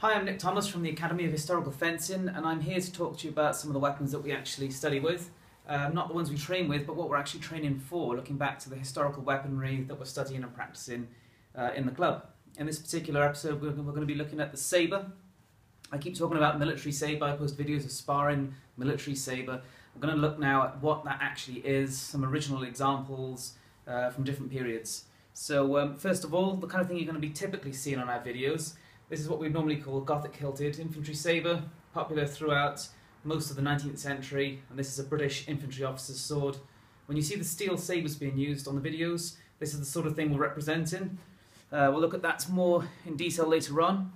Hi, I'm Nick Thomas from the Academy of Historical Fencing, and I'm here to talk to you about some of the weapons that we actually study with. Not the ones we train with, but what we're actually training for, looking back to the historical weaponry that we're studying and practicing in the club. In this particular episode, we're going to be looking at the Sabre. I keep talking about military sabre. I post videos of sparring military sabre. We're going to look now at what that actually is, some original examples from different periods. So first of all, the kind of thing you're going to be typically seeing on our videos. This is what we normally call Gothic Kilted Infantry Sabre, popular throughout most of the 19th century, and this is a British infantry officer's sword. When you see the steel sabres being used on the videos, this is the sort of thing we're representing. We'll look at that more in detail later on.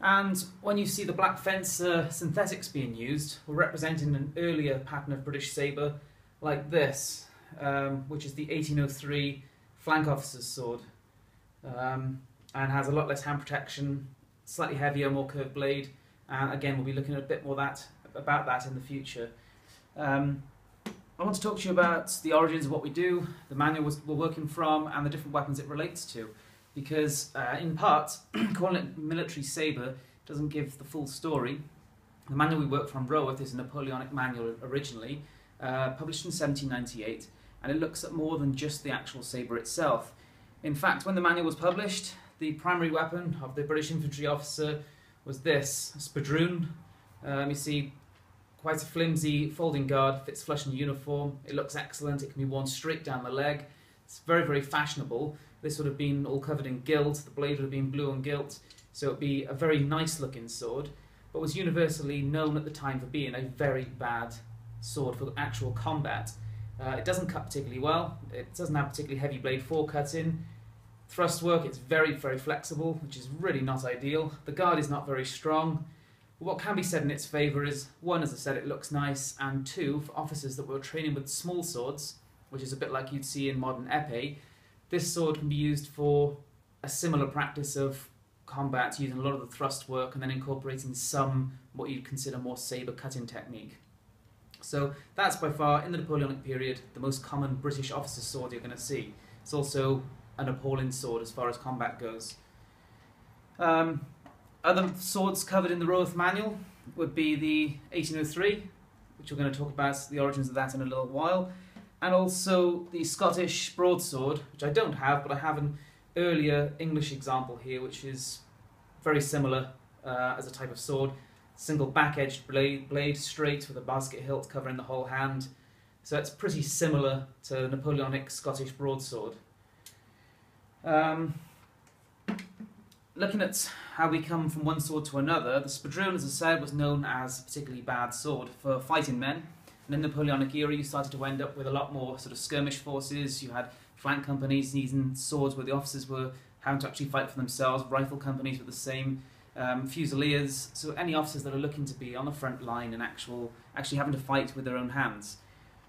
And when you see the black fencer synthetics being used, we're representing an earlier pattern of British sabre like this, which is the 1803 flank officer's sword, and has a lot less hand protection, slightly heavier, more curved blade, and again we'll be looking at a bit more about that in the future. I want to talk to you about the origins of what we do, the manual we're working from, and the different weapons it relates to, because in part, calling it military sabre doesn't give the full story. The manual we work from, Roworth, is a Napoleonic manual originally, published in 1798, and it looks at more than just the actual sabre itself. In fact, when the manual was published, the primary weapon of the British infantry officer was this, a spadroon. You see quite a flimsy folding guard, fits flush in uniform, it looks excellent, it can be worn straight down the leg. It's very, very fashionable. This would have been all covered in gilt, the blade would have been blue and gilt, so it would be a very nice looking sword, but was universally known at the time for being a very bad sword for actual combat. It doesn't cut particularly well, it doesn't have particularly heavy blade forecutting. Thrust work, it's very, very flexible, which is really not ideal. The guard is not very strong. What can be said in its favour is, one, as I said, it looks nice, and two, for officers that were training with small swords, which is a bit like you'd see in modern épée, this sword can be used for a similar practice of combat, using a lot of the thrust work and then incorporating some what you'd consider more sabre cutting technique. So that's by far, in the Napoleonic period, the most common British officer's sword you're going to see. It's also an appalling sword as far as combat goes. Other swords covered in the Roworth manual would be the 1803, which we're going to talk about the origins of that in a little while, and also the Scottish broadsword, which I don't have, but I have an earlier English example here, which is very similar as a type of sword. Single back-edged blade, straight with a basket hilt covering the whole hand. So it's pretty similar to Napoleonic Scottish broadsword. Looking at how we come from one sword to another, the spadroon, as I said, was known as a particularly bad sword for fighting men. And in the Napoleonic era, you started to end up with a lot more sort of skirmish forces. You had flank companies using swords where the officers were having to actually fight for themselves, rifle companies with the same, fusiliers. So any officers that are looking to be on the front line and actually having to fight with their own hands.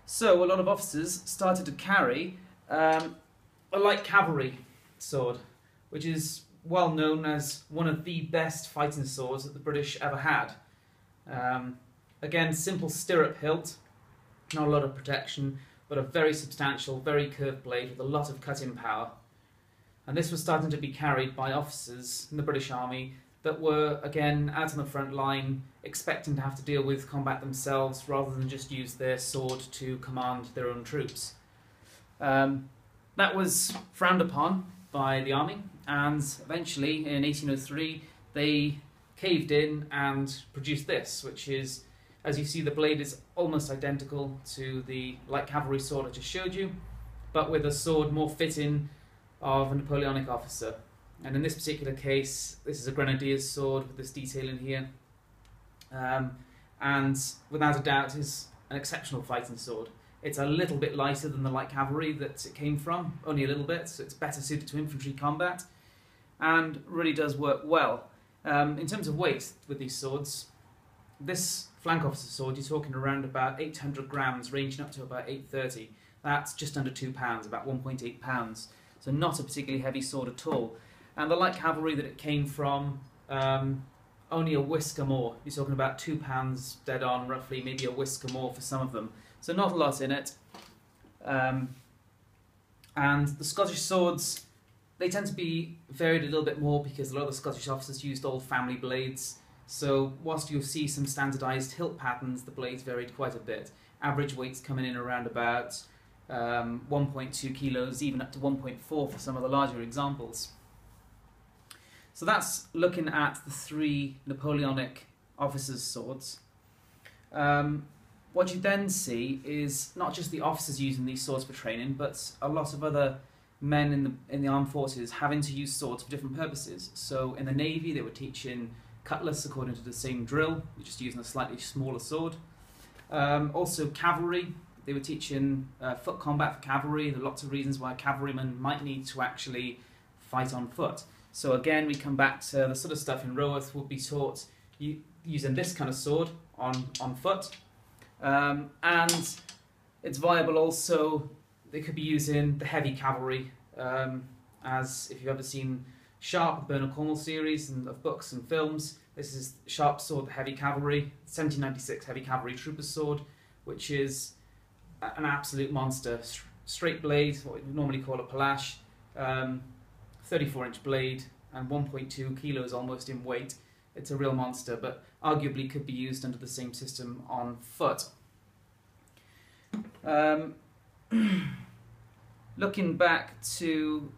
So a lot of officers started to carry a light cavalry sword, which is well known as one of the best fighting swords that the British ever had. Again, simple stirrup hilt, not a lot of protection, but a very substantial, very curved blade with a lot of cutting power. And this was starting to be carried by officers in the British Army that were, again, out on the front line, expecting to have to deal with combat themselves rather than just use their sword to command their own troops. That was frowned upon by the army, and eventually in 1803 they caved in and produced this, which is, as you see, the blade is almost identical to the light cavalry sword I just showed you, but with a sword more fitting of a Napoleonic officer. And in this particular case, this is a Grenadier Sword with this detail in here, and without a doubt is an exceptional fighting sword. It's a little bit lighter than the light cavalry that it came from, only a little bit, so it's better suited to infantry combat, and really does work well. In terms of weight with these swords, this flank officer sword, you're talking around about 800 grams, ranging up to about 830. That's just under 2 pounds, about 1.8 pounds, so not a particularly heavy sword at all. And the light cavalry that it came from, only a whisker more. You're talking about 2 pounds dead on, roughly, maybe a whisker more for some of them. So not a lot in it. And the Scottish swords, they tend to be varied a little bit more because a lot of the Scottish officers used old family blades, So whilst you'll see some standardised hilt patterns, the blades varied quite a bit. Average weights coming in around about 1.2 kilos, even up to 1.4 for some of the larger examples. So that's looking at the three Napoleonic officers' swords. What you then see is not just the officers using these swords for training, but a lot of other men in the armed forces having to use swords for different purposes. So in the Navy they were teaching cutlass according to the same drill, just using a slightly smaller sword. Also cavalry, they were teaching foot combat for cavalry. There are lots of reasons why a cavalryman might need to actually fight on foot. So again, we come back to the sort of stuff in Roworth would be taught using this kind of sword on foot. And it's viable also, they could be using the heavy cavalry, as if you've ever seen Sharp, the Bernard Cornwell series of books and films. This is Sharp's sword, the heavy cavalry, 1796 heavy cavalry trooper's sword, which is an absolute monster. Straight blade, what we normally call a palache, 34-inch blade, and 1.2 kilos almost in weight. It's a real monster, but arguably could be used under the same system on foot. Looking back to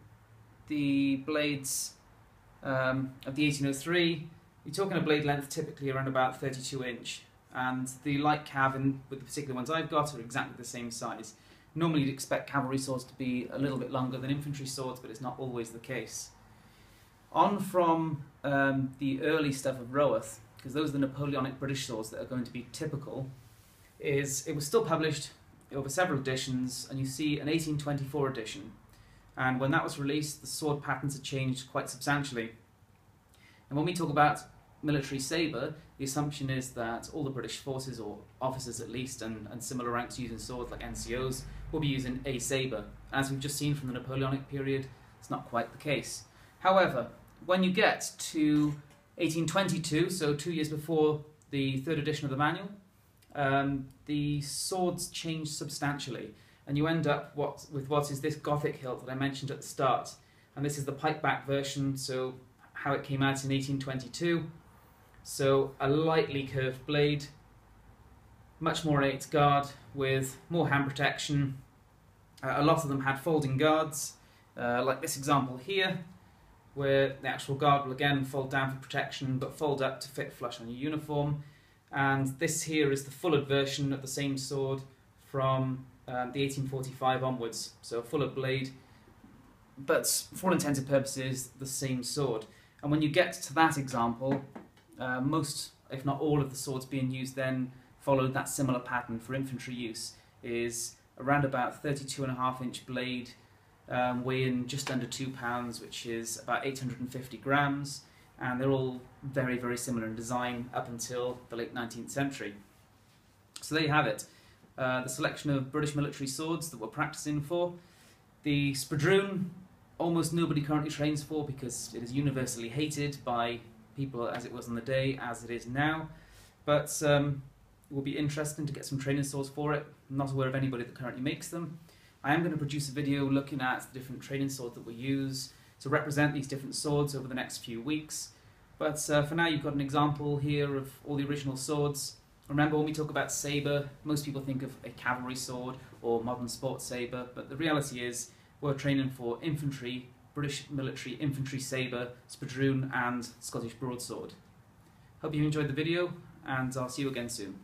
the blades of the 1803, you're talking a blade length typically around about 32 inch, and the light cav with the particular ones I've got are exactly the same size. Normally you'd expect cavalry swords to be a little bit longer than infantry swords, but it's not always the case. On from the early stuff of Roworth, because those are the Napoleonic British swords that are going to be typical, is it was still published over several editions, and you see an 1824 edition. And when that was released, the sword patterns had changed quite substantially. And when we talk about military sabre, the assumption is that all the British forces, or officers at least, and similar ranks using swords like NCOs, will be using a sabre. As we've just seen from the Napoleonic period, it's not quite the case. However, when you get to 1822, so 2 years before the third edition of the manual, the swords change substantially, and you end up with what is this Gothic hilt that I mentioned at the start. And this is the pipe-back version, so how it came out in 1822. So a lightly curved blade, much more ornate guard with more hand protection. A lot of them had folding guards, like this example here, where the actual guard will again fold down for protection, but fold up to fit flush on your uniform. And this here is the fullard version of the same sword from the 1845 onwards. So a fullard blade, but for all intents and purposes, the same sword. And when you get to that example, most, if not all, of the swords being used then followed that similar pattern for infantry use, is around about 32.5-inch blade, weighing just under 2 pounds, which is about 850 grams, and they're all very, very similar in design up until the late 19th century. So there you have it, the selection of British military swords that we're practicing for. The spadroon, almost nobody currently trains for because it is universally hated by people as it was in the day, as it is now, but it will be interesting to get some training swords for it. I'm not aware of anybody that currently makes them. I am going to produce a video looking at the different training swords that we use to represent these different swords over the next few weeks. But for now, you've got an example here of all the original swords. Remember, when we talk about sabre, most people think of a cavalry sword or modern sports sabre, but the reality is we're training for infantry, British Military Infantry Sabre, spadroon and Scottish broadsword. Hope you enjoyed the video, and I'll see you again soon.